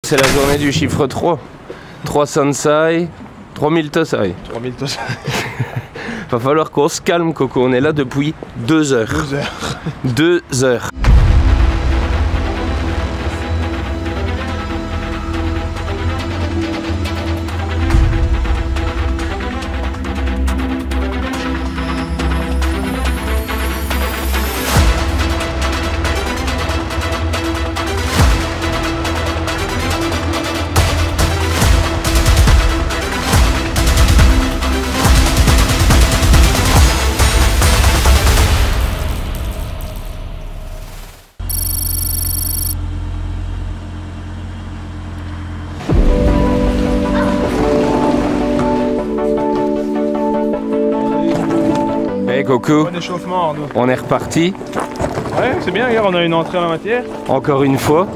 C'est la journée du chiffre 3. 3 Sansai, 3000 Tosai. 3000 Tosai. Va falloir qu'on se calme, Coco. On est là depuis 2 heures. 2 heures. 2 heures. Hey Coco, Bon échauffement, Arnaud. on est reparti. Ouais, c'est bien, regarde, on a une entrée en la matière. Encore une fois.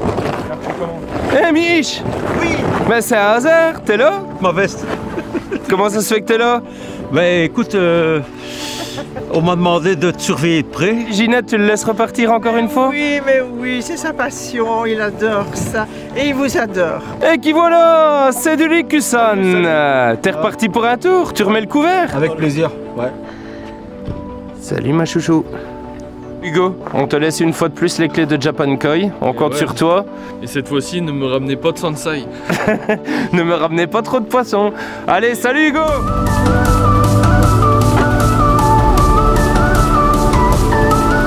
Hé Mich! Oui, Mais c'est un hasard, t'es là? ma veste. Comment ça se fait que t'es là? Ben écoute, on m'a demandé de te surveiller de près. Ginette, tu le laisses repartir encore une fois? Oui, mais oui, c'est sa passion, il adore ça. Et il vous adore. Et qui voilà, c'est du Likusan. T'es reparti pour un tour, tu remets le couvert? Avec plaisir, ouais. Salut ma chouchou. Hugo, on te laisse une fois de plus les clés de Japan Koi, on compte ouais. sur toi. Et cette fois-ci, ne me ramenez pas de Sansai. Ne me ramenez pas trop de poissons. Allez, salut Hugo!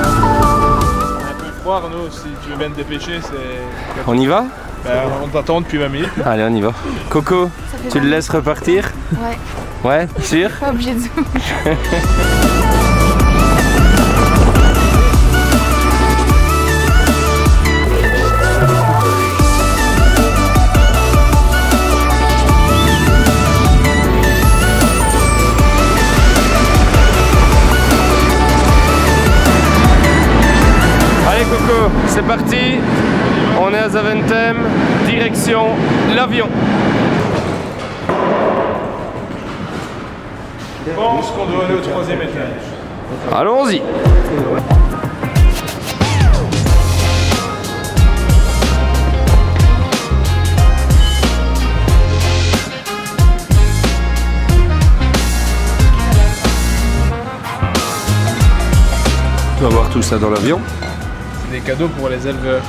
Un peu froid, Arnaud, si tu veux bien te dépêcher, c'est. On y va? Ben, on t'attend depuis 20 minutes. Allez, on y va. Coco, tu le laisses repartir? Ouais, Ouais, sûr? pas obligé de zoomer. Allez Coco, c'est parti. On est à Zaventem, direction l'avion. Je pense qu'on doit aller au 3e étage. Allons-y. Tu vas voir tout ça dans l'avion. C'est des cadeaux pour les éleveurs.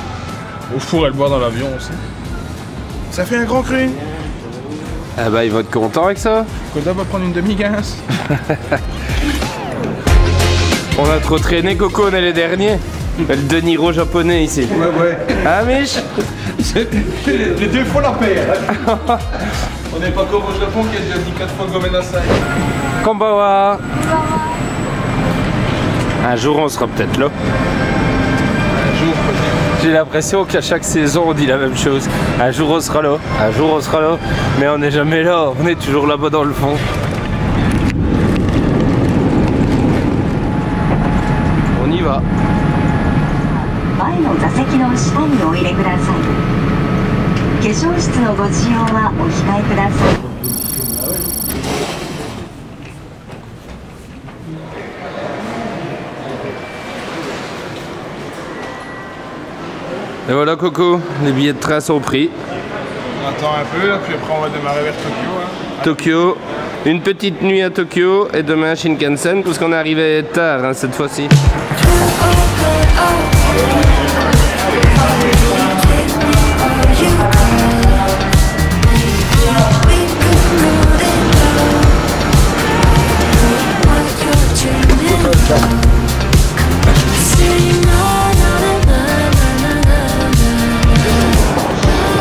Au four et le boire dans l'avion aussi. Ça fait un grand cru. Ah bah il va être content avec ça. Koda va prendre une demi-guince. On a trop traîné Coco, on est les derniers. Le De Niro japonais ici. Ouais. Ah Mich? Les deux fois la paire. On n'est pas comme au Japon qui a déjà dit 4 fois Gomenasai. Konbawa. Un jour on sera peut-être là. Un jour peut-être. J'ai l'impression qu'à chaque saison on dit la même chose. Un jour on sera là, un jour on sera là. Mais on n'est jamais là, on est toujours là-bas dans le fond. On y va. 前の座席の下にお入れください。化粧室のご使用はお控えください。 Et voilà Coco, les billets de train sont pris. On attend un peu, puis après on va démarrer vers Tokyo. Hein. Tokyo, une petite nuit à Tokyo et demain Shinkansen, parce qu'on est arrivé tard hein, cette fois-ci.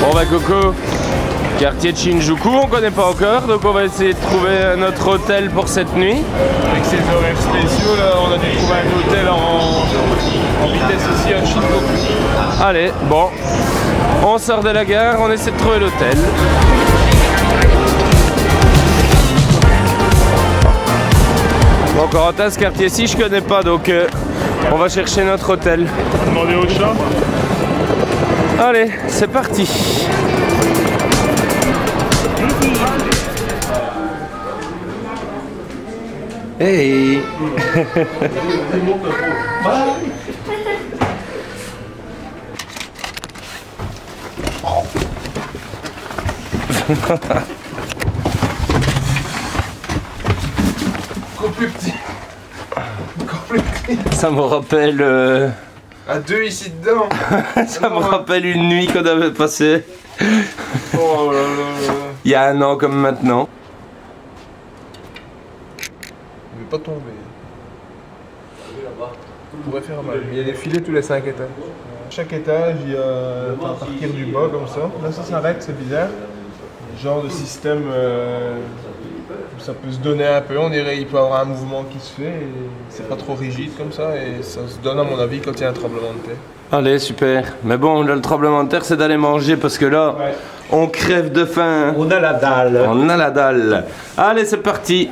Bon bah Coco, quartier de Shinjuku, on connaît pas encore, donc on va essayer de trouver notre hôtel pour cette nuit. Avec ces horaires spéciaux, là, on a dû trouver un hôtel en vitesse aussi à Shinjuku. Allez, bon, on sort de la gare, on essaie de trouver l'hôtel. Bon Corentin, ce quartier-ci je connais pas, donc on va chercher notre hôtel. Demandez au chat. Allez, c'est parti. Hey. Encore plus petit. Encore plus petit. Ça me rappelle... À deux ici dedans. Ça me rappelle une nuit qu'on avait passée. Oh là là. Il y a 1 an comme maintenant. Il ne veut pas tomber. On pourrait faire mal. Il y a des filets tous les 5 étages. Chaque étage, il y a à partir du bas comme ça. Là, ça s'arrête, c'est bizarre. Genre de système où ça peut se donner un peu. On dirait qu'il peut y avoir un mouvement qui se fait. Et c'est pas trop rigide comme ça. Et ça se donne, à mon avis, quand il y a un tremblement de terre. Allez, super. Mais bon, là, le tremblement de terre, c'est d'aller manger parce que là, Ouais. on crève de faim. On a la dalle. On a la dalle. Allez, c'est parti.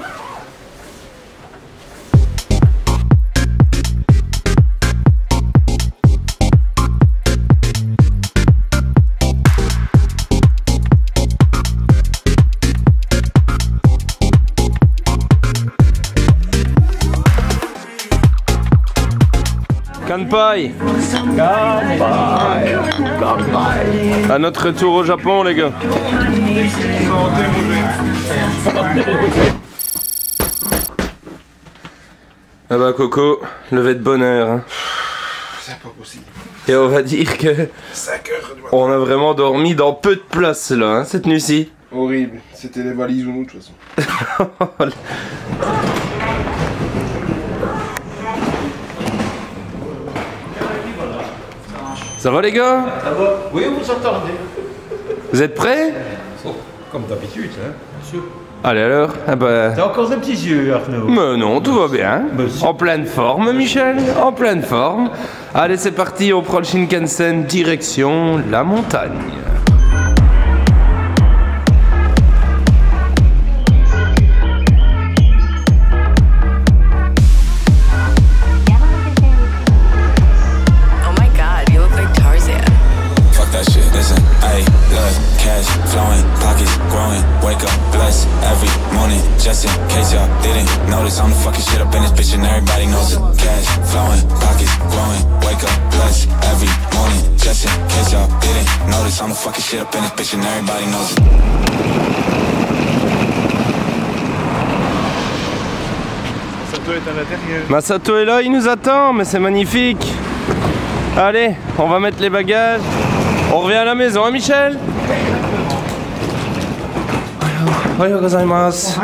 Kanpai. À notre retour au Japon, les gars. Ah bah Coco, levé de bonheur. Hein. C'est pas possible. Et on va dire que 5 heures du matin. on a vraiment dormi dans peu de place là, hein, cette nuit-ci. Horrible. C'était les valises ou nous, de toute façon. Ça va les gars? Ça va? Oui, on s'attendait. Vous êtes prêts? Comme d'habitude, hein. Bien sûr. Allez alors, ah bah... T'as encore des petits yeux, Arnaud. Mais non, tout va bien. Monsieur. En pleine forme, Michel, en pleine forme. Allez, c'est parti, on prend le Shinkansen direction la montagne. Oh my god, you look like Tarzan. Fuck that shit, listen, ayy, look, cash flowing, pockets growing, wake up, bless every morning, just in case y'all didn't notice, I'm the fucking shit up in this bitch and everybody knows it. Cash flowing, pockets growing, wake up, bless every morning, just in case y'all didn't notice, I'm the fucking shit up in this bitch and everybody knows it. Sato est à l'intérieur. Masato est là, il nous attend, mais c'est magnifique. Allez, on va mettre les bagages. On revient à la maison, hein Michel? Ohayou gozaimasu.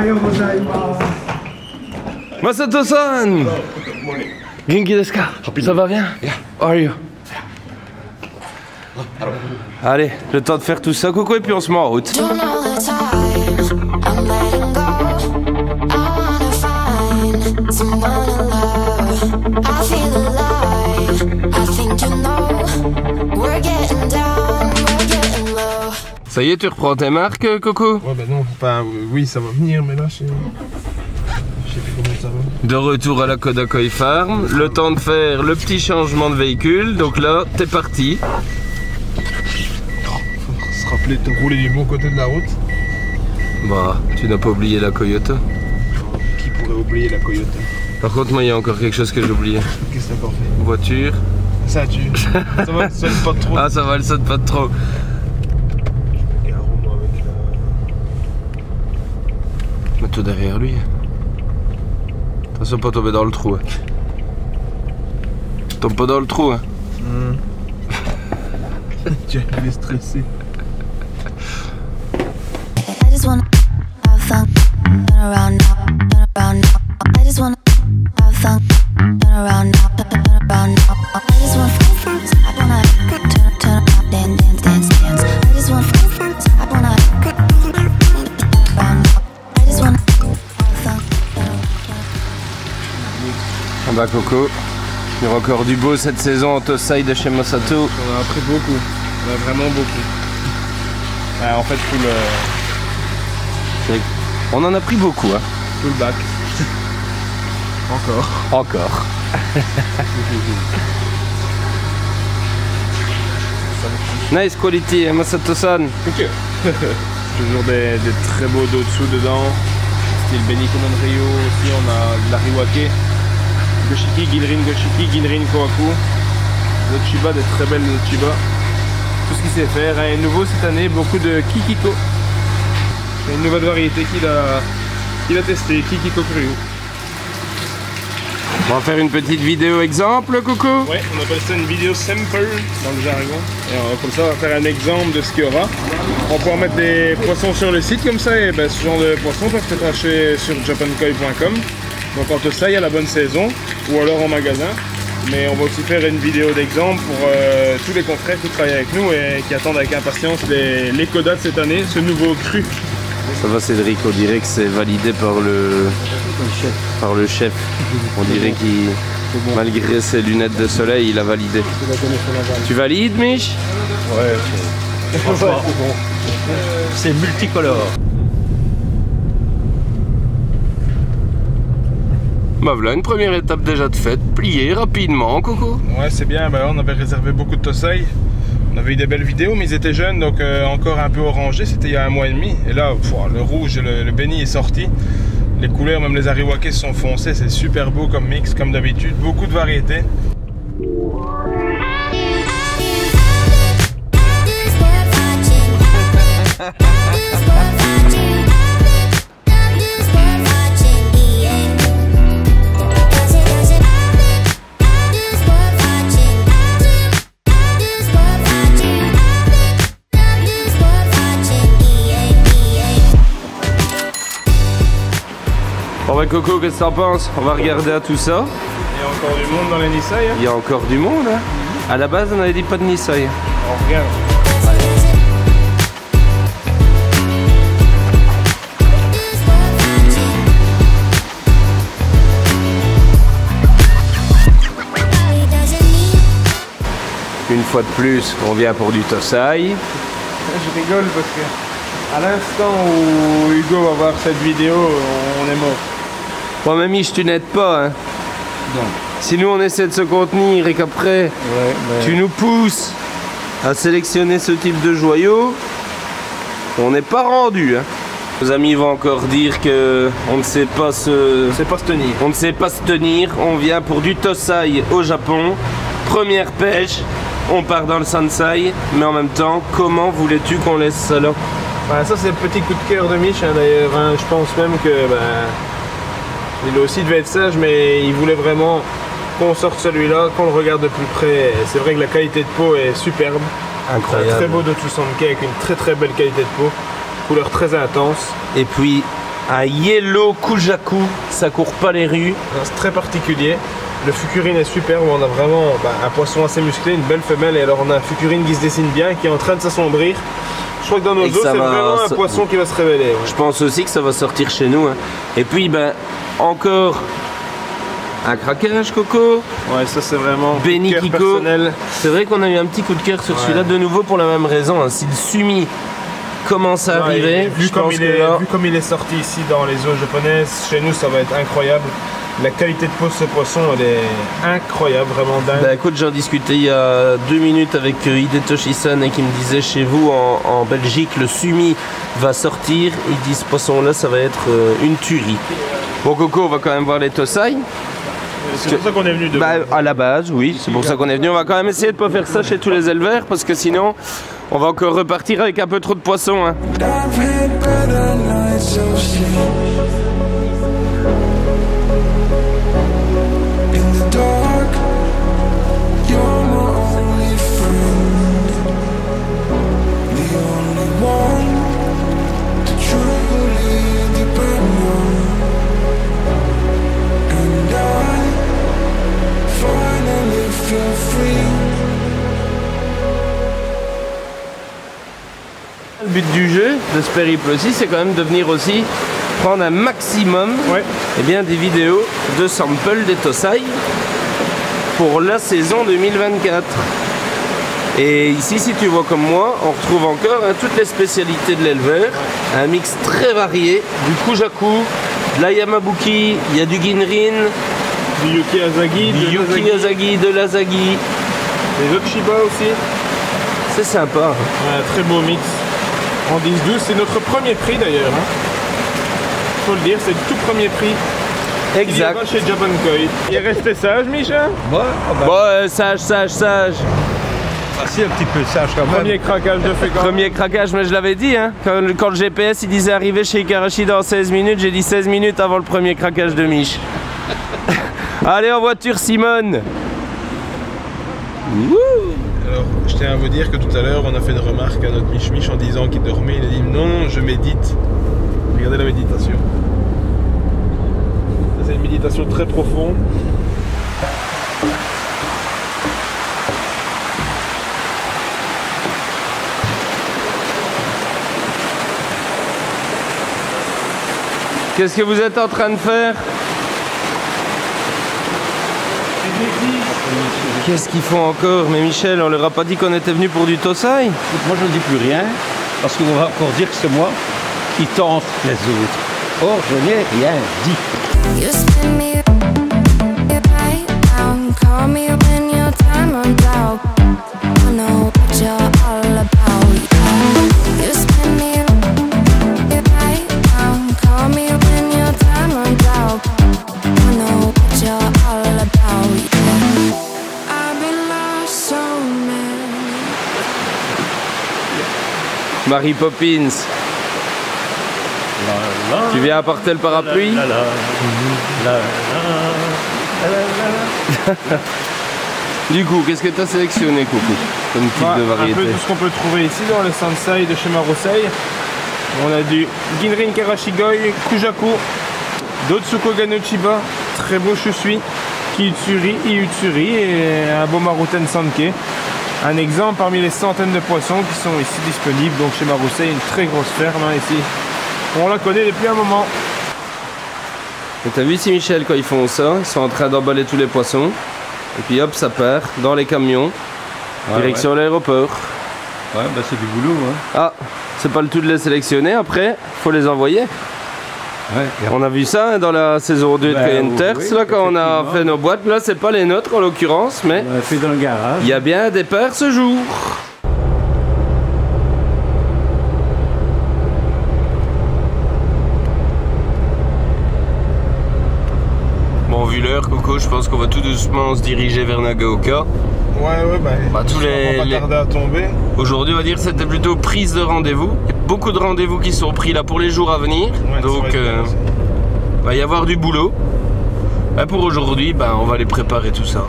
Masato-san! Genki desu ka? Ça va bien? How are you? Allez, le temps de faire tout ça, Coco, et puis on se met en route. Don't know the time, I'm letting go. I wanna find someone to love. I feel alive, I think you know. We're getting down, we're getting low. Ça y est, tu reprends tes marques, Coco? Ouais, bah non, enfin, oui, ça va venir, mais là, je sais plus comment ça va. De retour à la Kodakoi Farm, le temps de faire le petit changement de véhicule, donc là, t'es parti. Faut se rappeler de rouler du bon côté de la route. Bah, tu n'as pas oublié la Toyota. Qui pourrait oublier la Toyota? Par contre, moi, il y a encore quelque chose que j'ai oublié. Qu'est-ce que t'as encore fait? Voiture. Ça tue. Ça va, ça sonne pas trop. Ah, ça va, elle sonne pas trop. Mets-toi derrière lui. Attention, pas tomber dans le trou. Hein. Tombe pas dans le trou. Hein. Tu es stressé. I just wanna have fun, turn around now, turn around now. I just wanna have fun, turn around now, turn around now. I just want fun, I wanna turn around, dance, dance, dance, dance. I just want fun, I wanna turn around now. I just wanna have fun, Ah bah, Coco, il y aura encore du beau cette saison en Tosai de chez Masato. On a appris beaucoup. On a vraiment beaucoup. Ouais, en fait, On en a pris beaucoup, hein. tout le bac. Encore. Encore. Nice quality, Masato-san. Ok. Toujours des très beaux dessous dedans. Style Beniko no Ryo aussi, on a de la Riwake. Goshiki, Ginrin Goshiki, Ginrin Kohaku. Des Chiba, des très belles Chiba. Tout ce qu'il sait faire. Et nouveau cette année, beaucoup de Kikiko. C'est une nouvelle variété qu'il a testée, Kikiko Cru. On va faire une petite vidéo exemple, Coco. Ouais, on appelle ça une vidéo sample dans le jargon. Et comme ça, on va faire un exemple de ce qu'il y aura. On va pouvoir mettre des poissons sur le site comme ça, et ben, ce genre de poissons peuvent être achetés sur japankoi.com. Donc en Tosaï à la bonne saison, ou alors en magasin. Mais on va aussi faire une vidéo d'exemple pour tous les confrères qui travaillent avec nous et qui attendent avec impatience les Koda de cette année, ce nouveau cru. Ça va Cédric, on dirait que c'est validé par le chef. On dirait qu'il, malgré ses lunettes de soleil, il a validé. Tu valides, Mich? Ouais, franchement, c'est multicolore. Bah voilà, une première étape déjà de faite, pliée rapidement, Coco. Ouais, c'est bien, bah, on avait réservé beaucoup de Tosaï. On avait eu des belles vidéos, mais ils étaient jeunes, donc encore un peu orangés, c'était il y a 1 mois et demi. Et là, le rouge et le béni est sorti. Les couleurs, même les ariwakes sont foncés, c'est super beau comme mix, comme d'habitude. Beaucoup de variétés. Bon bah Coco, qu'est-ce que t'en penses? On va regarder à tout ça. Il y a encore du monde dans les Nissaï. Hein. Il y a encore du monde, hein. À la base, on avait dit pas de Nissaï. On regarde. Une fois de plus, on vient pour du Tosaï. Je rigole parce que à l'instant où Hugo va voir cette vidéo, on est mort. Bon, mais Mich, tu n'aides pas, hein. Non. Si nous on essaie de se contenir et qu'après tu nous pousses à sélectionner ce type de joyaux, on n'est pas rendu, hein. Nos amis vont encore dire que on ne sait pas se tenir. On ne sait pas se tenir. On vient pour du Tosaï au Japon. Première pêche. On part dans le Sansai, mais en même temps, comment voulais-tu qu'on laisse ça là? Bah, ça c'est le petit coup de cœur de Mich, hein, d'ailleurs. Hein, je pense même que il aussi devait être sage, mais il voulait vraiment qu'on sorte celui-là, qu'on le regarde de plus près. C'est vrai que la qualité de peau est superbe. Incroyable. Un très beau de Tsusanke avec une très belle qualité de peau. Couleur très intense. Et puis un Yellow Kujaku, ça court pas les rues. C'est très particulier. Le fukurine est superbe, on a vraiment un poisson assez musclé, une belle femelle, et alors on a un fukurine qui se dessine bien, qui est en train de s'assombrir. Je crois que dans nos eaux, c'est vraiment un poisson qui va se révéler. Ouais. Je pense aussi que ça va sortir chez nous. Hein. Et puis, encore un craquage, Coco. Ouais, ça c'est vraiment Béni Kiko. C'est vrai qu'on a eu un petit coup de cœur sur celui-là, de nouveau pour la même raison. Hein. Si le sumi commence à arriver, vu comme il est sorti ici dans les eaux japonaises, chez nous ça va être incroyable. La qualité de peau de ce poisson, elle est incroyable, vraiment dingue. Bah écoute, j'en discutais il y a 2 minutes avec Hidetoshi-san et qui me disait chez vous en Belgique, le sumi va sortir. Il dit ce poisson-là, ça va être une tuerie. Bon Coco, on va quand même voir les Tosaï. C'est pour ça qu'on est venu à la base, oui, c'est pour ça qu'on est venu. On va quand même essayer de pas faire ça chez tous les éleveurs parce que sinon, on va encore repartir avec un peu trop de poissons. Hein. Le but du jeu de ce périple aussi, c'est quand même de venir aussi prendre un maximum des vidéos de samples des Tosaï pour la saison 2024. Et ici, si tu vois comme moi, on retrouve encore toutes les spécialités de l'éleveur, un mix très varié, du Kujaku, de la Yamabuki, il y a du Ginrin, du Yuki Azagi, de l'Azagi, des Okshiba aussi. C'est sympa. Un très beau mix. En 10-12, c'est notre premier prix d'ailleurs. Hein. Faut le dire, c'est le tout premier prix. Exact. Il chez Japankoi. Il est resté sage, Micha? Ouais, sage. facile un petit peu sage quand même. Premier craquage de fécond. Premier craquage, mais je l'avais dit, hein. Quand le GPS il disait arriver chez Ikarashi dans 16 minutes, j'ai dit 16 minutes avant le premier craquage de Mich. Allez en voiture Simone. Alors, je tiens à vous dire que tout à l'heure, on a fait une remarque à notre Mich en disant qu'il dormait. Il a dit non, je médite. Regardez la méditation. Ça, c'est une méditation très profonde. Qu'est-ce que vous êtes en train de faire? Qu'est-ce qu'ils font encore? Mais Michel, on leur a pas dit qu'on était venu pour du Tosai? Moi je ne dis plus rien, parce qu'on va encore dire que c'est moi qui tente les autres. Or je n'ai rien dit. You spin me right round, call me when your time runs out. I know what you're all about. You spin me right round, call me when your time runs out. I know what you're all about. I've been lost so many. Mary Poppins. Tu viens apporter le parapluie? Du coup, qu'est-ce que tu as sélectionné, Coucou, comme type de variété? Un peu tout ce qu'on peut trouver ici dans le Sansai de chez Marusei. On a du Ginrin Karashigoi, Kujaku, Dotsuko Ganuchiba, très beau Shusui, Kiutsuri, Iutsuri et un beau Maruten Sanke. Un exemple parmi les centaines de poissons qui sont ici disponibles. Donc chez Marusei, une très grosse ferme ici. On la connaît depuis un moment. Et t'as vu ici Michel quand ils font ça, ils sont en train d'emballer tous les poissons. Et puis hop, ça part dans les camions, direction l'aéroport. Ouais, bah c'est du boulot. Hein. Ah, c'est pas le tout de les sélectionner, après, faut les envoyer. Ouais, on a vu ça hein, dans la saison 2 de Kayenters, là quand on a fait nos boîtes. Là, c'est pas les nôtres en l'occurrence, mais on a fait dans le garage. Il y a bien des paires ce jour. Bon, vu l'heure, Coco, je pense qu'on va tout doucement se diriger vers Nagaoka. Ouais, bah tous on va pas tarder à tomber. Aujourd'hui, on va dire que c'était plutôt prise de rendez-vous. Il y a beaucoup de rendez-vous qui sont pris là pour les jours à venir. Ouais, donc, va y avoir du boulot. Et pour aujourd'hui, on va les préparer tout ça.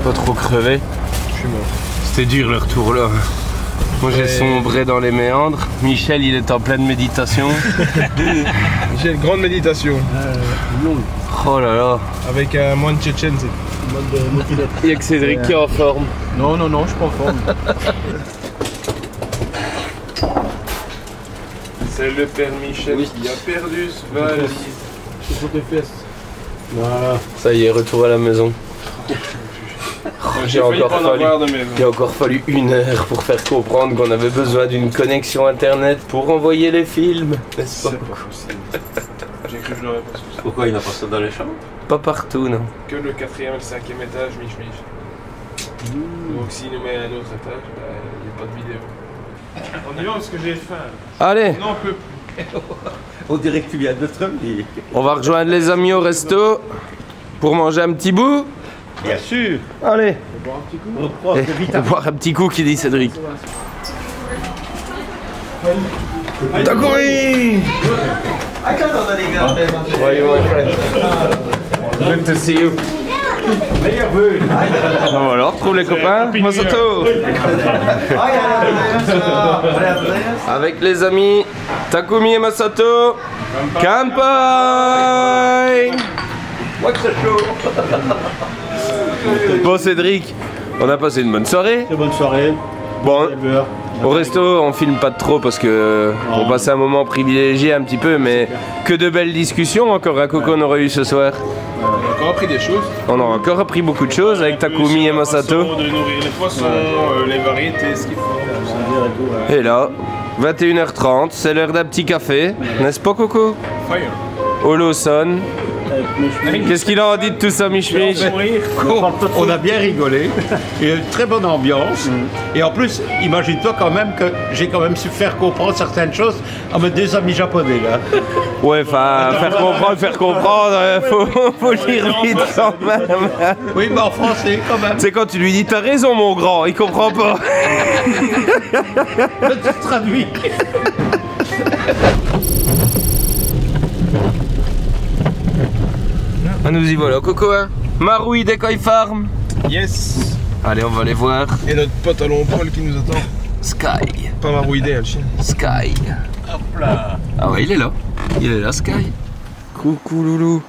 Pas trop crevé. Je suis mort. C'était dur le retour là. Moi j'ai sombré dans les méandres. Michel il est en pleine méditation. Michel, grande méditation. Oh là là. Avec un moine tchétchène, c'est il y a que Cédric qui est en forme. Non, je suis pas en forme. C'est le père Michel qui a perdu ce valise. C'est sur tes fesses. Voilà. Ça y est, retour à la maison. Il a encore fallu 1 heure pour faire comprendre qu'on avait besoin d'une connexion internet pour envoyer les films. N'est-ce pas? J'ai cru que je l'aurais pas su. Pourquoi il n'a pas ça dans les chambres? Pas partout, non. Que le 4e et le 5e étage, Mich. Donc s'il nous met à un autre étage, il n'y a pas de vidéo. On y va parce que j'ai faim. Allez. Non, on peut plus. On dirait que tu viens de trembler. On va rejoindre les amis au resto pour manger un petit bout. Bien sûr. Allez. On va boire un petit coup qui dit Cédric. Takuri! How are you, my friend? Good to see you. Bon, alors, retrouve les copains. Masato. Avec les amis Takumi et Masato. Kanpai! Bon Cédric, on a passé une bonne soirée. Très bonne soirée. Bon, au resto on filme pas trop parce que on passait un moment privilégié un petit peu, mais que de belles discussions encore à Coco on aurait eu ce soir. On a encore appris des choses. On a encore appris beaucoup de choses avec Takumi et Masato. De nourrir les poissons, les variétés, ce qu'il faut. Et là, 21h30, c'est l'heure d'un petit café, n'est-ce pas Coco? Fire. Au Lawson, Qu'est-ce qu'il en dit de tout ça, Mich Mich? On a bien rigolé. Il y a une très bonne ambiance. Et en plus, imagine-toi quand même que j'ai quand même su faire comprendre certaines choses à mes deux amis japonais là. Ouais, enfin, faire comprendre, faut lire vite quand même. Oui, mais en français quand même. C'est quand tu lui dis t'as raison mon grand, il comprend pas. Tu traduis. Ah, nous y voilà, Coco, hein. Maroui Decoy Farm. Yes. Allez, on va aller voir. Et notre pote à long Paul qui nous attend. Sky. Pas marouidé, le chien. Sky. Hop là. Ah ouais, il est là. Il est là, Sky. Coucou, loulou.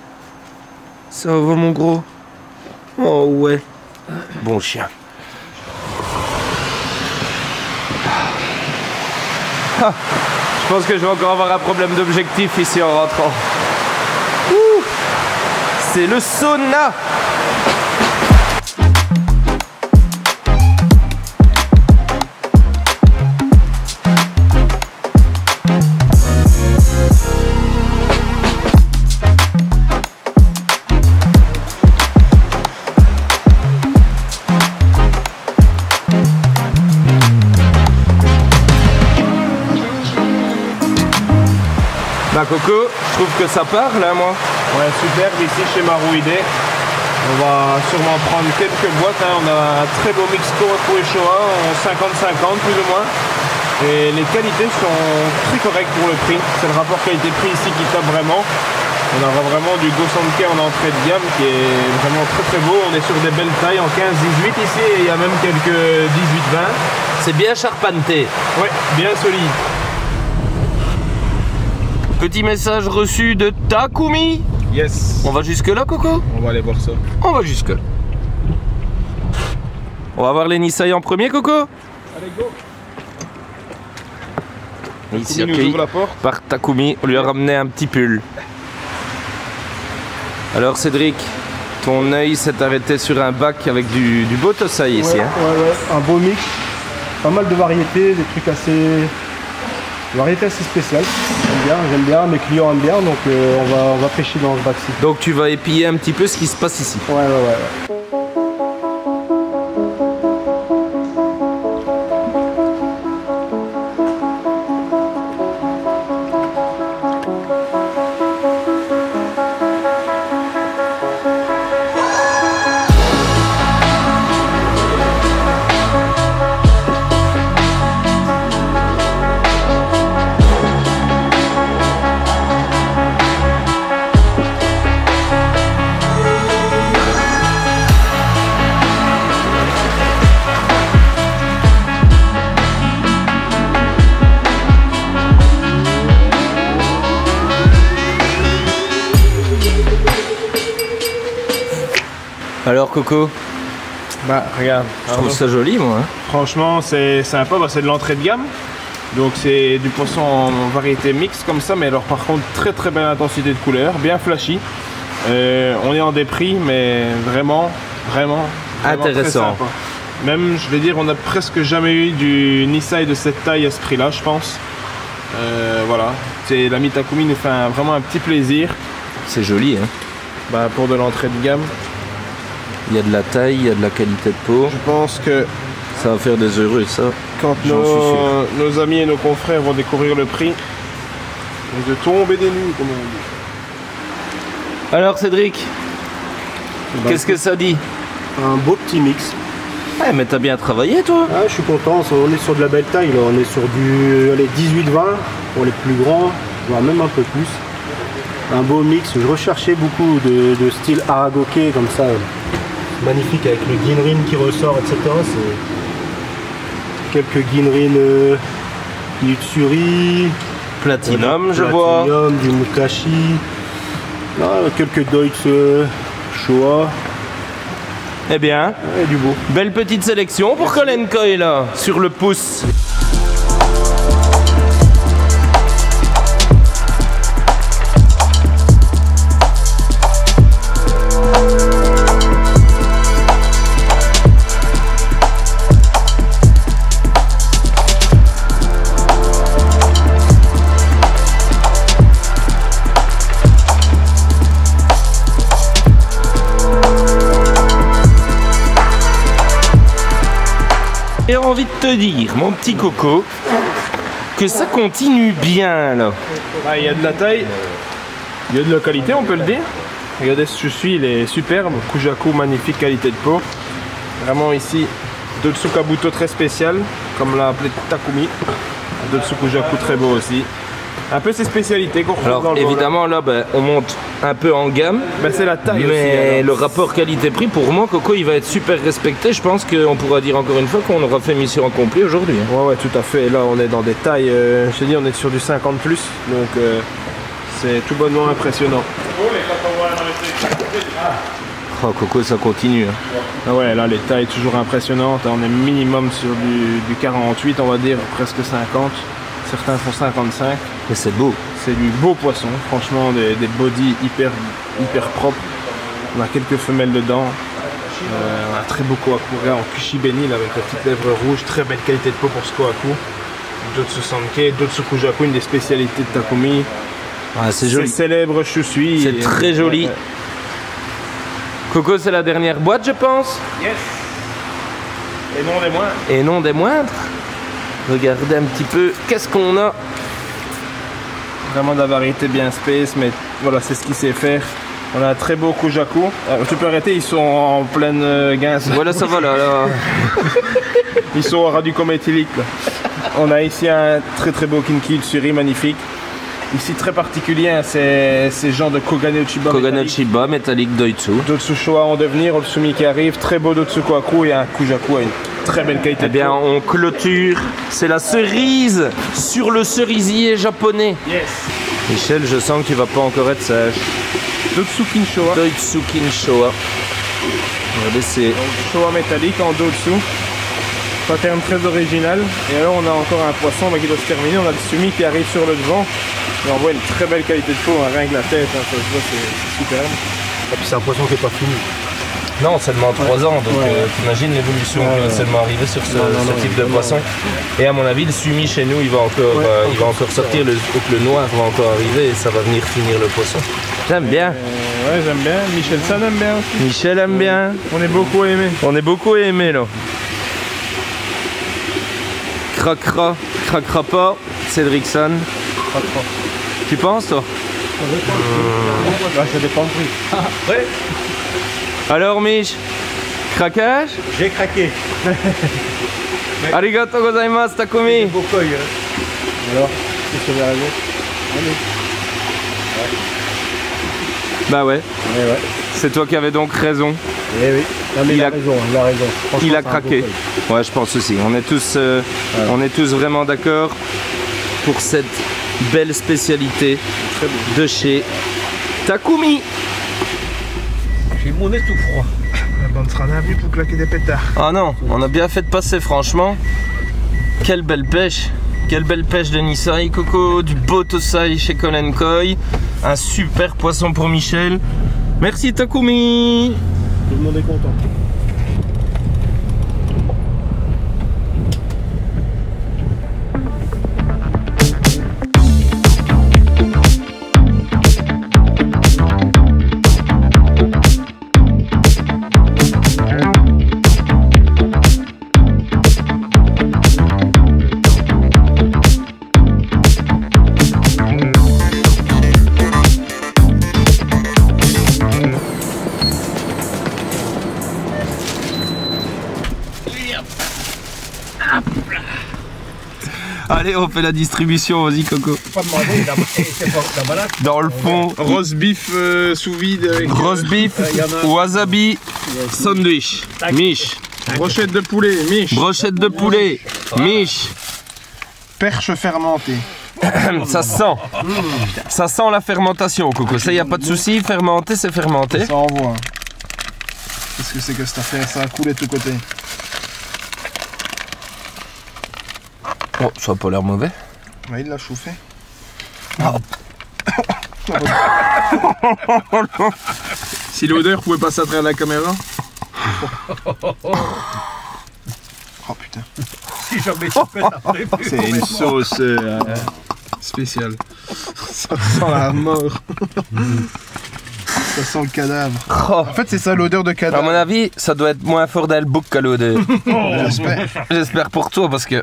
Ça va, mon gros? Oh ouais. Bon chien. Ah, je pense que je vais encore avoir un problème d'objectif ici en rentrant. Ouh, c'est le sauna. Bah Coco, je trouve que ça parle hein, moi. Ouais, superbe ici chez Marouidé. On va sûrement prendre quelques boîtes. Hein. On a un très beau mix Kuroko et Showa en 50-50 plus ou moins. Et les qualités sont très correctes pour le prix. C'est le rapport qualité-prix ici qui top vraiment. On aura vraiment du Gosanke en entrée de gamme qui est vraiment très très beau. On est sur des belles tailles en 15-18 ici et il y a même quelques 18-20. C'est bien charpenté. Ouais, bien solide. Petit message reçu de Takumi. Yes. On va jusque là Coco? On va aller voir ça. On va jusque là. On va voir les Nissan en premier Coco. Allez go. Ici Takumi nous accueilli ouvre la porte. par Takumi. On lui a ramené un petit pull. Alors Cédric, ton œil s'est arrêté sur un bac avec du beau Tosai ici. Hein. Ouais, un beau mix. Pas mal de variétés, des trucs assez... Variété assez spéciale, j'aime bien, mes clients aiment bien, donc on va pêcher dans ce bac-ci. Donc tu vas épier un petit peu ce qui se passe ici. Ouais. Alors Coco? Bah regarde. Je trouve ça joli moi. Hein. Franchement c'est sympa, bah, c'est de l'entrée de gamme. Donc c'est du poisson en variété mixte comme ça, mais alors par contre très belle intensité de couleur, bien flashy. On est en des prix, mais vraiment intéressant. Même je vais dire on a presque jamais eu du Nisai de cette taille à ce prix là je pense. Voilà, l'ami Takumi nous fait vraiment un petit plaisir. C'est joli hein. Bah, pour de l'entrée de gamme. Il y a de la taille, il y a de la qualité de peau. Je pense que ça va faire des heureux ça. Quand nos amis et nos confrères vont découvrir le prix, ils vont tomber des nues comme on dit. Alors Cédric, qu'est-ce que ça dit? Un beau petit mix. Ouais, mais t'as bien travaillé toi. Ah, je suis content, on est sur de la belle taille là. On est sur du 18-20 pour les plus grands, voire même un peu plus. Un beau mix, je recherchais beaucoup de style Aragoke comme ça, magnifique avec le Ginrin qui ressort, etc. C'est quelques Ginrin Yutsuri, Platinum, je vois. Platinum, du Mukashi, quelques Deutz Showa. Eh bien, et du beau. Belle petite sélection pour Colin Coy là, sur le pouce. envie de te dire, mon petit coco, que ça continue bien là. Ah, il y a de la taille, il y a de la qualité, on peut le dire. Regardez ce que je suis, il est superbe. Kujaku, magnifique qualité de peau. Vraiment ici, Dotsu Kabuto très spécial, comme l'a appelé Takumi. Dotsu Kujaku très beau aussi. Un peu ses spécialités qu'on retrouve dans Alors le évidemment là on monte un peu en gamme. c'est la taille mais aussi, le rapport qualité-prix pour moi Coco il va être super respecté. Je pense qu'on pourra dire encore une fois qu'on aura fait mission accomplie aujourd'hui. Ouais tout à fait. Là on est dans des tailles, je te dis on est sur du 50+, donc c'est tout bonnement impressionnant. Oh Coco ça continue. Ah ouais là les tailles toujours impressionnantes. On est minimum sur du 48 on va dire, presque 50. Certains font 55. Mais c'est beau. C'est du beau poisson, franchement, des bodies hyper propres. On a quelques femelles dedans. On a un très beau kohaku en kushibeni avec la petite lèvre rouge. Très belle qualité de peau pour ce kohaku. Dotsu Sankei, Dotsu Kujaku, une des spécialités de Takumi. Ah, c'est joli. C'est célèbre Shusui. C'est très joli. Coco, c'est la dernière boîte, je pense. Yes. Et non des moindres. Et non des moindres. Regardez un petit peu, qu'est-ce qu'on a. Vraiment de la variété bien space, mais voilà, c'est ce qu'il sait faire. On a un très beau Kujaku. Tu peux arrêter, ils sont en pleine guince. Voilà, ça va là. Ils sont au ras du coma éthylique. Là. On a ici un très beau Kinki Utsuri, magnifique. Ici très particulier, hein, c'est ce genre de Kogane Uchiba. Kogane Uchiba, métallique Doitsu. Dotsu Showa en devenir, Otsumi qui arrive, très beau Dotsu Kohaku et un Kujaku à une très belle qualité. Eh bien, on clôture. C'est la cerise sur le cerisier japonais. Yes. Michel, je sens que tu vas pas encore être sage. Dotsu Kinshowa. Doitsu Kinshowa. Regardez, c'est Showa métallique en Dotsu. Pattern très original. Et alors on a encore un poisson qui doit se terminer. On a le Sumi qui arrive sur le devant. Et on voit une très belle qualité de peau, hein, rien que la tête, hein, ça se voit, c'est superbe. Et puis c'est un poisson qui n'est pas fini. non, seulement 3 ans, donc t'imagines l'évolution qui va seulement arriver sur ce type de poisson. Et à mon avis, le Sumi chez nous, il va encore sortir, le noir va encore arriver et ça va venir finir le poisson. J'aime bien. Ouais, j'aime bien. Michel San aime bien aussi. Michel aime bien. On est beaucoup aimé. On est beaucoup aimé là. Craquera pas, Cédricson. Tu penses toi? Ça dépend du prix. Ouais. Alors Mich, craquage? J'ai craqué. Arigato gozaimasu Takumi. Beau coil. Alors, qu'est-ce que vous avez raison? Bah ouais. Ouais. C'est toi qui avais donc raison. Eh oui. Non, mais il a raison. Il a craqué. Ouais, je pense aussi. On est tous vraiment d'accord pour cette belle spécialité de chez Takumi. J'ai mon nez tout froid. On sera bienvenue pour claquer des pétards. Ah non, on a bien fait de passer franchement. Quelle belle pêche. Quelle belle pêche de Nisai, Coco, du beau Tosai chez Kolenkoi. Un super poisson pour Michel. Merci Takumi. Tout le monde est content. Allez, on fait la distribution, vas-y Coco. Dans le fond, roast beef sous vide avec roast beef, wasabi, sandwich, Mich. Brochette de poulet, Mich. Brochette de poulet, Mich. Perche fermentée. Ça sent la fermentation, Coco. Ça, y a pas de souci. Fermenté, c'est fermenté. Ça envoie. Qu'est-ce que c'est que cette affaire? Ça a coulé de tous côtés. Oh, ça a pas l'air mauvais. Ouais, il l'a chauffé. Si l'odeur pouvait passer à travers la caméra. Oh putain. Si jamais tu fais ça. C'est une sauce spéciale. Ça sent la mort. Ça sent le cadavre. Oh. En fait, c'est ça l'odeur de cadavre. À mon avis, ça doit être moins fort dans le bouc qu'à l'odeur. J'espère. J'espère pour toi parce que.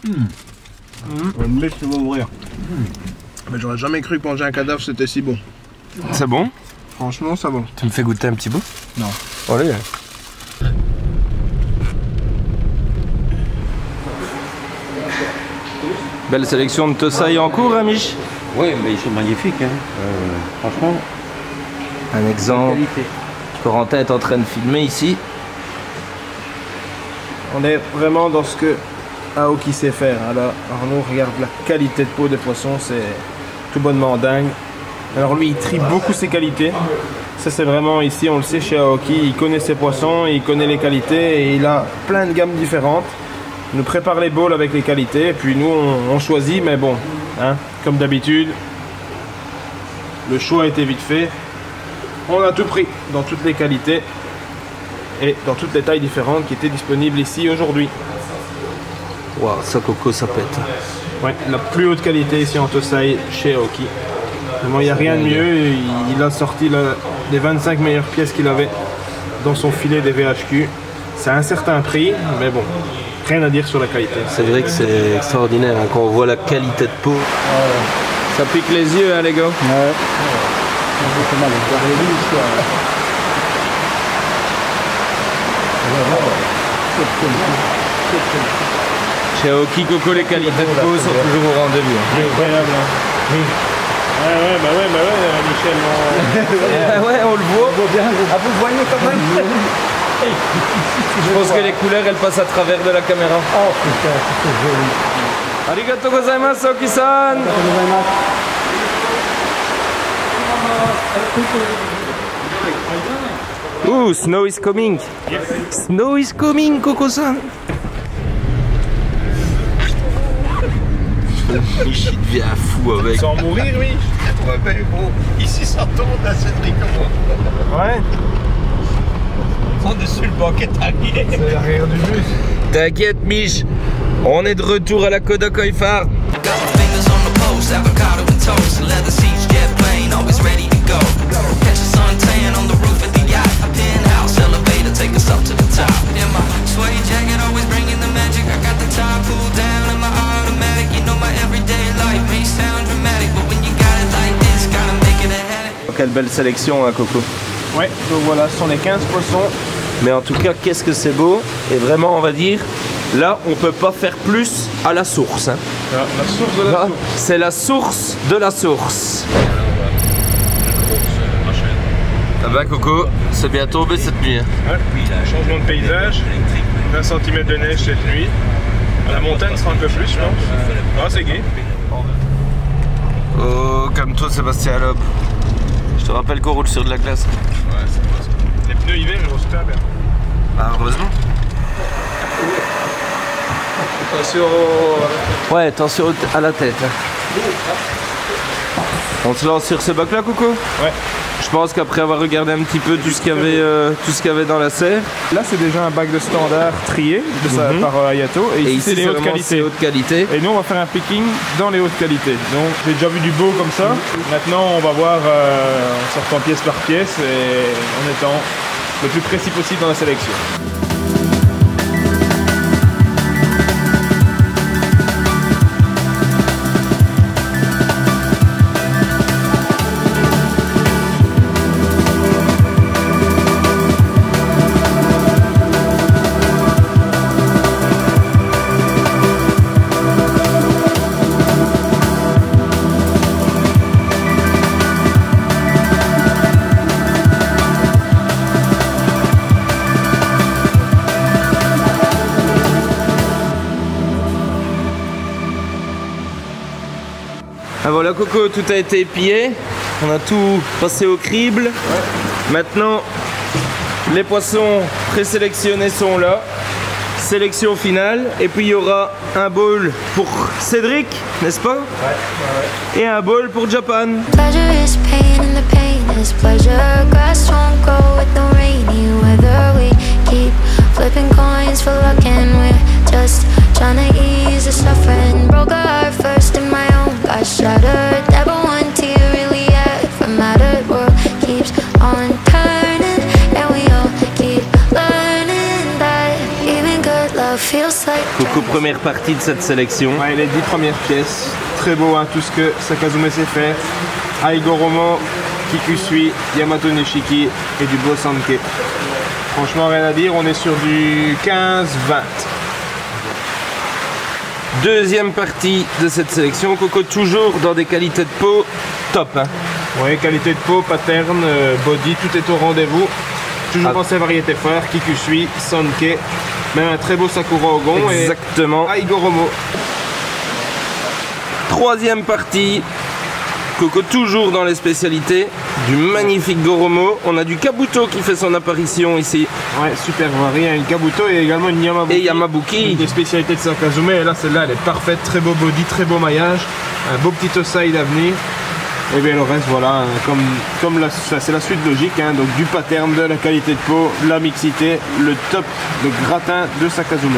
Une mèche, ça va mourir. Mais j'aurais jamais cru que manger un cadavre c'était si bon. C'est bon? Franchement, ça va. Tu me fais goûter un petit bout? Non. Allez. Belle sélection de Tosaï en cours, Amish. Oui, mais ils sont magnifiques, hein. Franchement. Un exemple. Corentin est en train de filmer ici. On est vraiment dans ce que Aoki sait faire. Alors Arnaud, regarde la qualité de peau des poissons, c'est tout bonnement dingue. Alors lui, il trie beaucoup ses qualités. Ça c'est vraiment ici, on le sait chez Aoki, il connaît ses poissons, il connaît les qualités et il a plein de gammes différentes. Il nous prépare les bowls avec les qualités et puis nous on choisit, mais bon, hein, comme d'habitude, le choix a été vite fait. On a tout pris dans toutes les qualités et dans toutes les tailles différentes qui étaient disponibles ici aujourd'hui. Waouh, ça coco, ça pète. Ouais, la plus haute qualité ici en Tosaï chez Aoki. Vraiment, il n'y a rien de mieux. Il a sorti les 25 meilleures pièces qu'il avait dans son filet des VHQ. C'est un certain prix, mais bon, rien à dire sur la qualité. C'est vrai que c'est extraordinaire hein, quand on voit la qualité de peau. Ça pique les yeux, hein, les gars. Ouais. Chez Aoki Coco, les qualités de peau sont toujours au rendez-vous. Incroyable. Ouais, Michel. Ouais, on le voit. Ah, vous voyez quand même. Je pense que les couleurs, elles passent à travers de la caméra. Oh putain, c'est joli. Arigato gozaimasu, Aoki-san. Ooh, snow is coming. Snow is coming, Coco-san. Il devient fou avec. Sans mourir, oui. Ouais, mais bon, ici ça tourne à Cédric. Ouais. On est sur le banquet arrière. C'est l'arrière du bus. T'inquiète, Mich. On est de retour à la Koda Koi Farm. Quelle belle sélection, hein, Coco. Ouais, donc voilà, ce sont les 15 poissons. Mais en tout cas, qu'est-ce que c'est beau. Et vraiment, on va dire, là, on peut pas faire plus à la source. Hein. La source de la source. C'est la source de la source. Ah bah Coco, c'est bien tombé cette nuit. Hein. Ouais, changement de paysage, 20 cm de neige cette nuit. À la montagne sera un peu plus, je pense. Ah, c'est gai. Oh, comme toi Sébastien Loeb. Je te rappelle qu'on roule sur de la glace. Ouais, c'est pas ça. Les pneus hiver, ils vont super bien. Ah, heureusement. Attention. Ouais, attention à la tête. Hein. On se lance sur ce bac là, Coco? Ouais. Je pense qu'après avoir regardé un petit peu tout ce qu'il y avait dans la serre. Là, c'est déjà un bac de standard trié par Hayato. Et ici, c'est les hautes qualités. Et nous, on va faire un picking dans les hautes qualités. Donc, j'ai déjà vu du beau comme ça. Maintenant, on va voir en sortant pièce par pièce et en étant le plus précis possible dans la sélection. Ah voilà Coco, tout a été épillé, on a tout passé au crible. Ouais. Maintenant, les poissons présélectionnés sont là, sélection finale, et puis il y aura un bowl pour Cédric, n'est-ce pas? Ouais. Et un bowl pour Japan. Pleasure is pain and the pain is pleasure. Grass won't grow with no rainy weather. We keep flipping coins for luck and we're just trying to ease the suffering. Broke a heart first in my own, got shattered. Coco, première partie de cette sélection. Ouais, les 10 premières pièces. Très beau, hein, tout ce que Sakazume sait faire. Aigoromo, Kikusui, Yamato Nishiki et du Bosanke. Franchement, rien à dire, on est sur du 15-20. Deuxième partie de cette sélection. Coco, toujours dans des qualités de peau top. Hein. Oui, qualité de peau, pattern, body, tout est au rendez-vous. Toujours dans ces variétés phares, Kikusui, Sanke, même un très beau Sakura Ogon. Exactement. Et Aigoromo. Troisième partie. Coco, toujours dans les spécialités. Du magnifique Goromo. On a du Kabuto qui fait son apparition ici. Ouais, super varié. Une Kabuto et également une Yamabuki. Et Yamabuki. Une des spécialités de Sakazume. Et là, celle-là, elle est parfaite. Très beau body, très beau maillage. Un beau petit Tosai d'avenir. Et bien le reste, voilà, c'est la suite logique, hein, donc du pattern, de la qualité de peau, de la mixité, le top de gratin de Sakazume.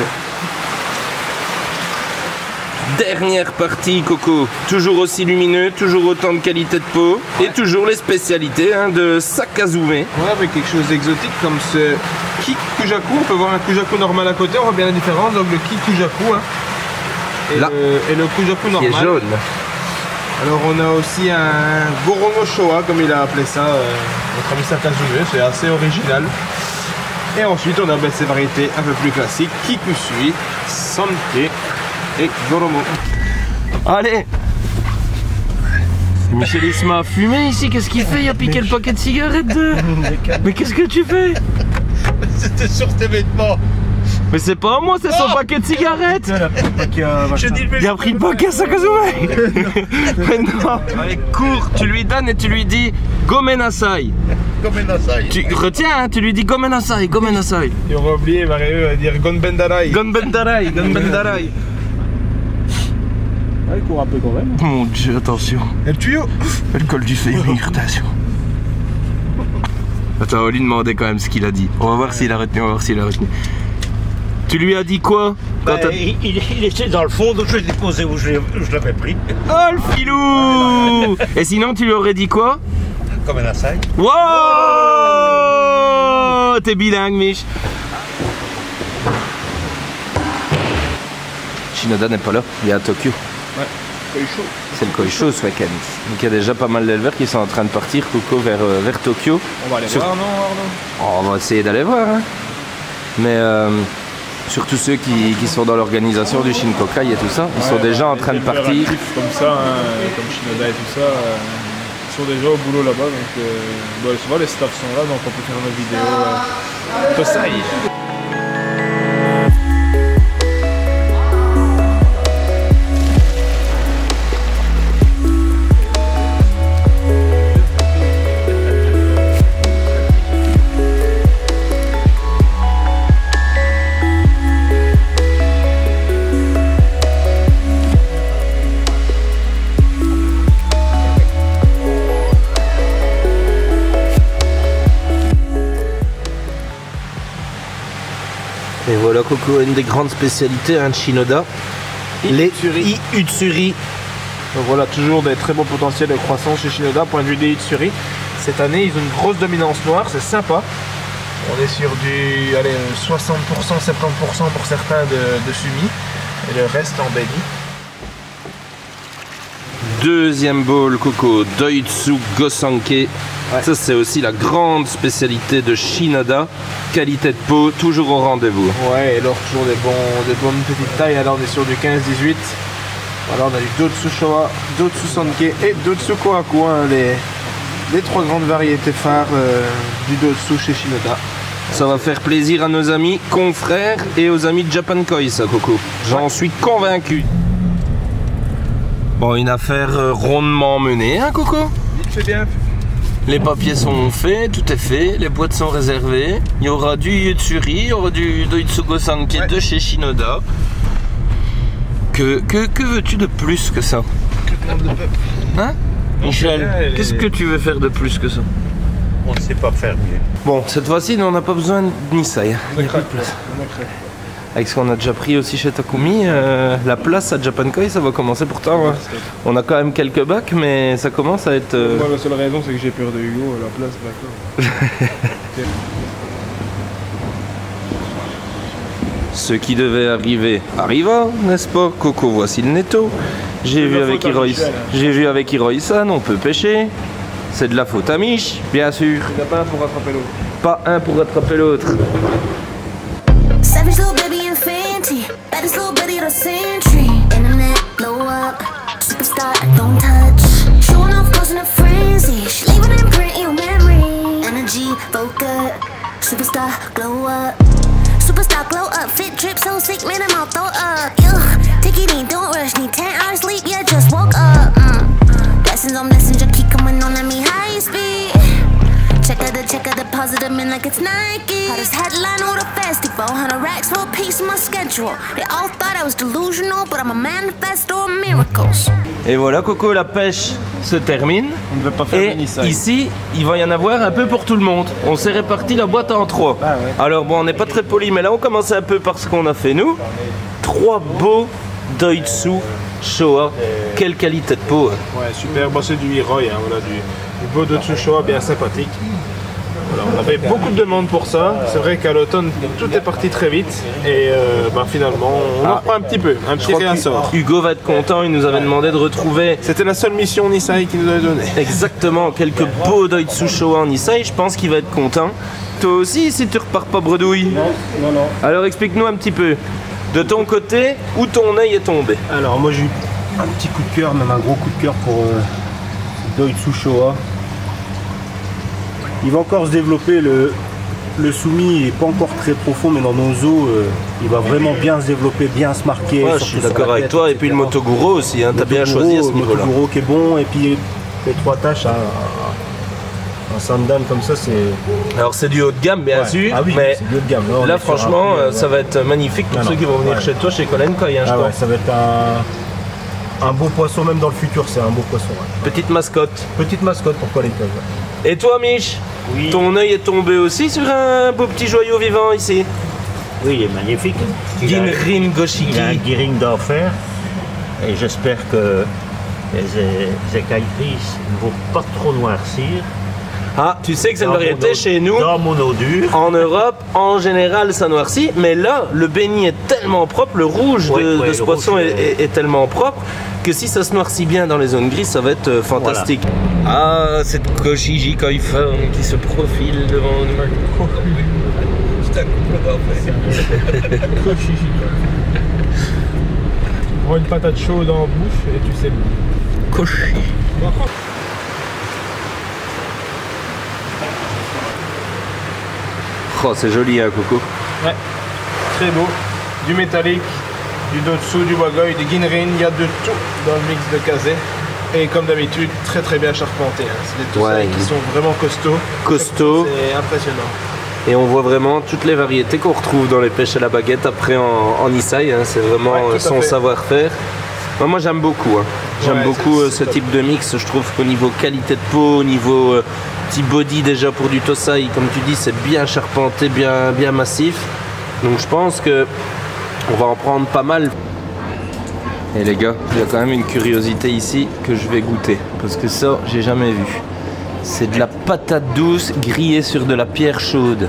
Dernière partie, Coco, toujours aussi lumineux, toujours autant de qualité de peau, ouais. Et toujours les spécialités, hein, de Sakazume. Ouais, avec quelque chose d'exotique comme ce Kikujaku. On peut voir un Kujaku normal à côté, on voit bien la différence, donc le Kikujaku, hein, et le Kujaku normal. Qui est jaune. Alors on a aussi un Goromo Showa, comme il a appelé ça, notre ami Sakazume, c'est assez original. Et ensuite on a ces variétés un peu plus classiques, Kikusui, Sanke et Goromo. Allez, Michel Isma a fumé ici, qu'est-ce qu'il fait? Il a piqué le paquet de cigarettes de... Mais qu'est-ce que tu fais? C'était sur tes vêtements. Mais c'est pas moi, c'est son paquet de cigarettes. Il a pris le paquet à Sakazume. Mais non. Allez, cours, tu lui donnes et tu lui dis Gomenasai. Gomenasai. Tu retiens, hein, tu lui dis Gomenasai, Gomenasai. Et on va oublier, Mario va dire Gonbendarai. Gonbendarai, Gonbendarai. Ah, il court un peu quand même. Mon Dieu, attention. Et le tuyau. Le col du fémur, attention. Attends, on va lui demander quand même ce qu'il a dit. On va voir s'il a retenu, on va voir s'il a retenu. Tu lui as dit quoi? Il était dans le fond, donc je l'ai déposé où je l'avais pris. Oh le filou! Et sinon tu lui aurais dit quoi? Comme un assail. Wow! T'es bilingue, Mich. Shinoda n'est pas là, il est à Tokyo. Ouais, Koisho. C'est le Koisho ce week-end. Donc il y a déjà pas mal d'éleveurs qui sont en train de partir, Coco, vers Tokyo. On va aller voir, non, Arnaud? Oh, on va essayer d'aller voir, hein. Mais surtout ceux qui sont dans l'organisation du Shinkokai et tout ça, ils sont déjà en train de partir. Comme ça, hein, comme Shinoda et tout ça, ils sont déjà au boulot là-bas. Donc souvent les staffs sont là, donc on peut faire nos vidéos. Tosai. Et voilà Coco, une des grandes spécialités de Shinoda, les Utsuri. Donc voilà, toujours des très beaux potentiels de croissance chez Shinoda. Point de vue des Utsuri, cette année ils ont une grosse dominance noire, c'est sympa. On est sur du 60%, 70% pour certains de Sumi et le reste en belly. Deuxième bowl Coco, Doitsu Gosanke. Ouais. Ça c'est aussi la grande spécialité de Shinoda. Qualité de peau, toujours au rendez-vous. Ouais, et alors toujours des bonnes petites tailles. Alors on est sur du 15-18. Voilà, on a du Dotsu Showa, Dotsu Sanke et Dotsu Kohaku, hein, les trois grandes variétés phares du Dotsu chez Shinoda. Ça va faire plaisir à nos amis confrères et aux amis de Japan Koi, ça Coco. J'en suis convaincu. Bon, une affaire rondement menée, hein Coco? C'est bien. Les papiers sont faits, tout est fait, les boîtes sont réservées. Il y aura du Utsuri, il y aura du Doitsu Gosanke de chez Shinoda. Que veux-tu de plus que ça? Hein, Michel, qu'est-ce que tu veux faire de plus que ça? On ne sait pas faire mieux. Bon, cette fois-ci, on n'a pas besoin de Nisai. Il n'y a plus de place. Avec ce qu'on a déjà pris aussi chez Takumi, la place à Japan Koi, ça va commencer pourtant. Hein. On a quand même quelques bacs, mais ça commence à être... Moi, la seule raison, c'est que j'ai peur de Hugo, la place, d'accord. Ce qui devait arriver arriva, n'est-ce pas? Coco, voici le netto. J'ai vu avec Hiroï-san, on peut pêcher. C'est de la faute à Mich, bien sûr. Il n'y a pas un pour rattraper l'autre. Pas un pour rattraper l'autre. Savage little baby and Fenty, baddest little bitty of the century. Internet, blow up, superstar, don't touch. Showing off, causing a frenzy. She leaving an imprint in your memory. Energy, focus, superstar, glow up. Superstar, glow up, fit drip so sick, man, I'm all throw up. Take it in, don't rush, need 10 hours sleep, yeah, just woke up. Blessings on messenger, keep coming on at me high speed. Check out the positive man like it's Nike. Hottest headline of the festival, 100 racks for a piece of my schedule. They all thought I was delusional, but I'm a manifesto of miracles. Et voilà, Coco, la pêche se termine. On ne veut pas faire et ici, il va y en avoir un peu pour tout le monde. On s'est réparti la boîte en 3. Ah ouais. Alors bon, on n'est pas très poli, mais là on commence un peu par ce qu'on a fait nous. 3 beaux Doitsu Showa. Quelle qualité de peau. Ouais, super. Bon, c'est du Hiroi, hein. Voilà, du beau Doitsu Showa bien sympathique. Voilà, on avait beaucoup de demandes pour ça. C'est vrai qu'à l'automne, tout est parti très vite. Et finalement, on en reprend un petit peu. Un petit réassort. Hugo va être content, il nous avait demandé de retrouver. C'était la seule mission Nisei qu'il nous avait donnée. Exactement, quelques beaux Doitsu Showa en Nisei. Je pense qu'il va être content. Toi aussi, si tu repars pas bredouille. Non. Alors explique-nous un petit peu. De ton côté, où ton œil est tombé? Alors moi j'ai eu un petit coup de cœur, même un gros coup de cœur pour Doitsu Showa. Il va encore se développer, le soumis n'est pas encore très profond, mais dans nos eaux, il va vraiment bien se développer, bien se marquer. Ouais, je suis d'accord avec toi, et puis le Motoguro aussi, hein, t'as bien choisi à ce niveau-là. Le Motoguro qui est bon, et puis les 3 tâches, un Sandan comme ça, c'est... Alors c'est du haut de gamme bien sûr, ah oui, mais c'est du haut de gamme. là franchement ça va être magnifique pour ceux qui vont venir chez toi, chez Colin Koi, hein, je pense. Ça va être un beau poisson, même dans le futur, c'est un beau poisson. Ouais. Petite mascotte. Petite mascotte pour Colin Koi. Et toi Mich, ton œil est tombé aussi sur un beau petit joyau vivant ici? Oui, il est magnifique. Ginrin Goshiki. Il a un Giring d'enfer. Et j'espère que les écailles-prises ne vont pas trop noircir. Ah, tu sais que c'est une variété chez nous. Dans mon eau dure. En Europe, en général, ça noircit. Mais là, le béni est tellement propre, le rouge de ce poisson est tellement propre que si ça se noircit bien dans les zones grises, ça va être fantastique. Voilà. Ah, cette Koshiji Koiforme qui se profile devant nous. C'est un couple d'enfer. Prends une patate chaude en bouche et tu sais. Koshi. Oh, c'est joli, hein, Coco. Ouais, très beau. Du métallique, du Doitsu, du Wagoi, du Ginrin, il y a de tout dans le mix de Kazé. Et comme d'habitude, très bien charpenté. Hein. C'est des Tosai qui sont vraiment costauds. C'est impressionnant. Et on voit vraiment toutes les variétés qu'on retrouve dans les pêches à la baguette après en Nisei. Hein. C'est vraiment son savoir-faire. Moi j'aime beaucoup. Hein. J'aime beaucoup ce type de mix. Je trouve qu'au niveau qualité de peau, au niveau petit body déjà pour du Tosai, comme tu dis, c'est bien charpenté, bien massif. Donc je pense que on va en prendre pas mal. Et les gars, il y a quand même une curiosité ici que je vais goûter. Parce que ça, j'ai jamais vu. C'est de la patate douce grillée sur de la pierre chaude.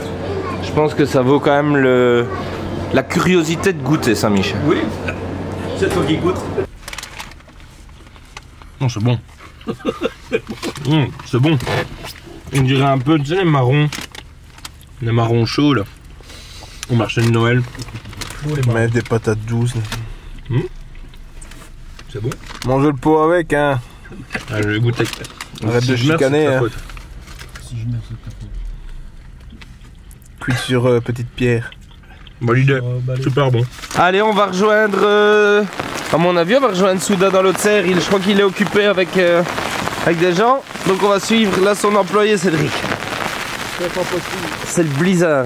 Je pense que ça vaut quand même la curiosité de goûter ça, Michel. Oui, c'est toi qui goûte. Non, c'est bon. C'est bon. On dirait un peu, tu sais, les marrons chauds là, au marché de Noël. Mettre des patates douces. C'est bon. Mange le pot avec, hein. Ah, je vais goûter. Arrête de chicaner. Hein. Cuit sur petite pierre. Bonne idée. Super bon. Allez, on va rejoindre. À mon avis, on va rejoindre Souda dans l'autre serre. Je crois qu'il est occupé avec des gens. Donc on va suivre là son employé Cédric. C'est le blizzard.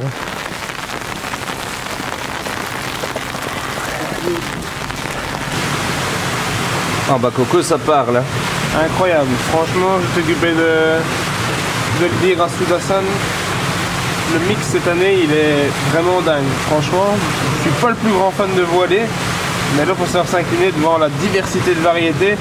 Ah bah Coco, ça parle. Hein. Incroyable. Franchement, je t'occupais de le dire à Souda-san. Le mix cette année, il est vraiment dingue. Franchement, je suis pas le plus grand fan de voilée. Mais là, il faut savoir s'incliner devant la diversité de variétés,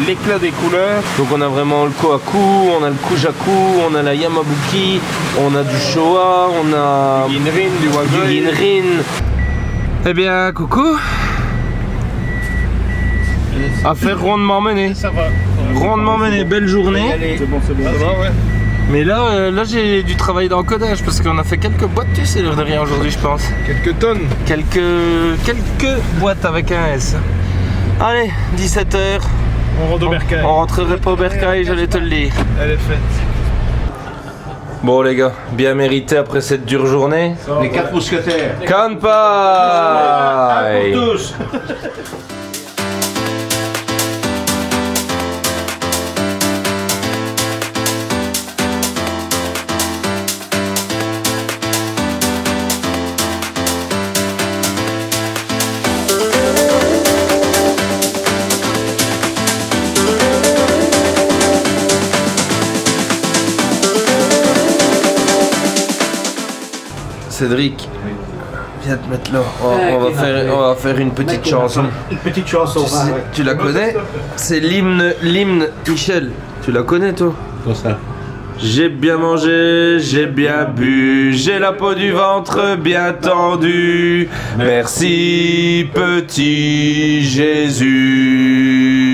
l'éclat des couleurs. Donc on a vraiment le Kohaku, on a le Kujaku, on a la Yamabuki, on a du Showa, on a du Ginrin, du Wagoi. Du Ginrin. Eh bien, coucou. Affaire rondement menée. Ça va. Rondement menée, belle journée. C'est bon, ça va, ouais. Mais là j'ai du travail d'encodage parce qu'on a fait quelques boîtes, tu sais, l'air de rien aujourd'hui, je pense. Quelques tonnes. Quelques boîtes avec un S. Allez, 17 h. On rentre au bercail. On rentrerait pas au bercail, j'allais te le dire. Elle est faite. Bon les gars, bien mérité après cette dure journée. Les 4 mousquetaires. Kanpai. Pour tous. Cédric, viens te mettre là. On va faire une petite chanson. Une petite chanson. Tu la connais? C'est l'hymne Michel. Tu la connais toi? Comme ça. J'ai bien mangé, j'ai bien bu, j'ai la peau du ventre bien tendue. Merci petit Jésus.